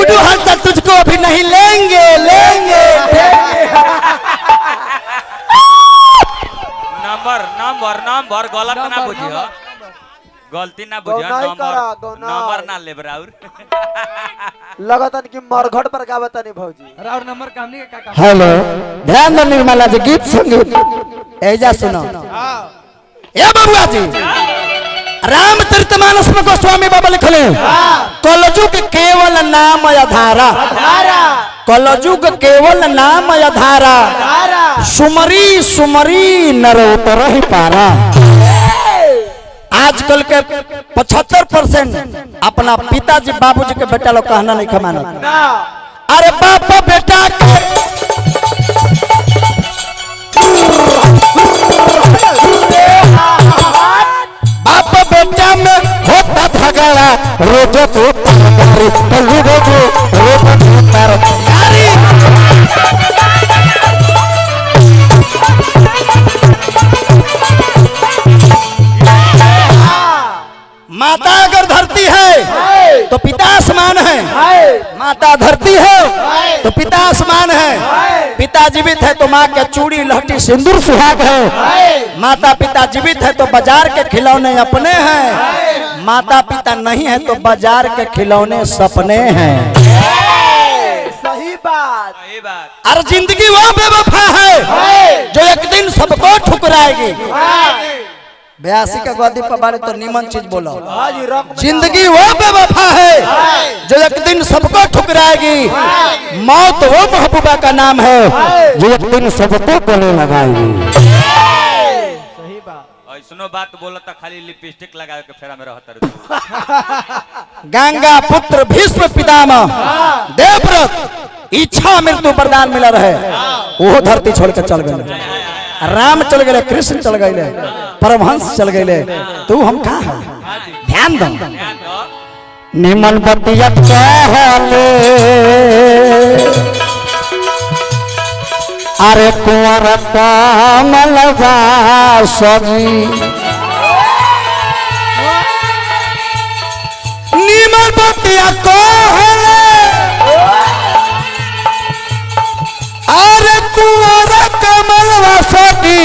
गुड्डू हंसर तुझको अभी नहीं लेंगे लेंगे नंबर गलत ना बुझियो गलती ना बुझियो नंबर ना ले बराबर लगतन कि मरघट पर गावत नहीं भौजी और नंबर कामनी का काम हेलो ध्यान दो निर्मला जी गीत संगीत ऐजा सुनो ए बबुआ जी रामचरितमानस में गोस्वामी बाबा लिखले कलयुग केवल नाम आधारा कलयुग केवल नाम आधारा सुमरी सुमरी नरोत्तर ही पारा। आजकल के 75% अपना पिताजी बाबूजी के बेटा लोग कहना नहीं कमाना। अरे बाप बेटा बाप बेटा में होता झगड़ा रोज माता अगर धरती है तो पिता आसमान है, माता धरती है तो पिता आसमान है। पिता जीवित है तो माँ के चूड़ी लहठी सिंदूर सुहाग है। माता पिता जीवित है तो बाजार के खिलौने अपने हैं, माता पिता नहीं है तो बाजार के खिलौने सपने हैं। सही बात। अरे जिंदगी वो बेवफा है जो एक दिन सबको ठुकराएगी। 82 के गद्दी पर बारे तो निमन चीज बोलो। जिंदगी वो बेवफा है जो एक दिन सबको ठुकराएगी। मौत वो महबूबा का नाम है जो एक दिन सबको गले लगाएगी। सही बात। सुनो बात बोलो तो खाली लिपस्टिक लगा के फेरा में रहता गंगा पुत्र भीष्म पितामह देवव्रत इच्छा मृत्यु वरदान मिला रहे वो धरती छोड़ के चल गए। राम चल गए, कृष्ण चल गए, परमहंस चल गए, तू हम कहाँ है? ध्यान दो निमन बतिया कहले अरे कुंवर कमलवा सजी निमन बतिया कहले अरे कुंवर कमलवा सजी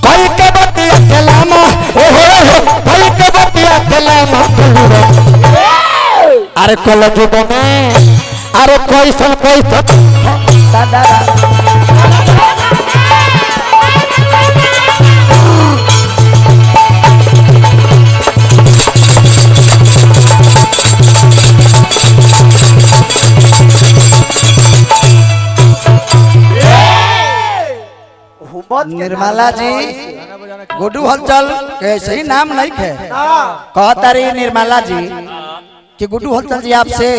कोई के बतिया कलामा कोई के बतिया कलामा अरे कल जुग में अरे कोई सन निर्मला जी गुड्डू हलचल कैसे ही नाम नहीं है कहता रही निर्मला जी कि गुड्डू हलचल जी आपसे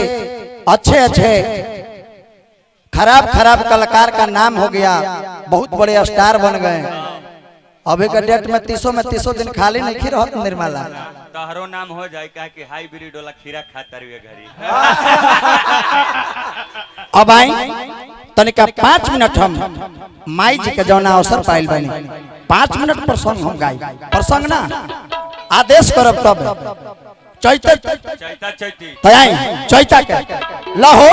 अच्छे अच्छे खराब खराब कलाकार का नाम हो गया, बहुत बड़े स्टार बन गए। अभी के डेट में 30 दिन खाली नहीं रहा निर्मला तहरो नाम हो जाए क्या कि हाइब्रिड वाला खीरा खाता रही घरी। अब आई तनिका 5 मिनट हम माई जी के जौना अवसर पाइल बनी 5 मिनट प्रसंग हम गाई प्रसंग ना आदेश करब तब चैता चैती चैता के लहो।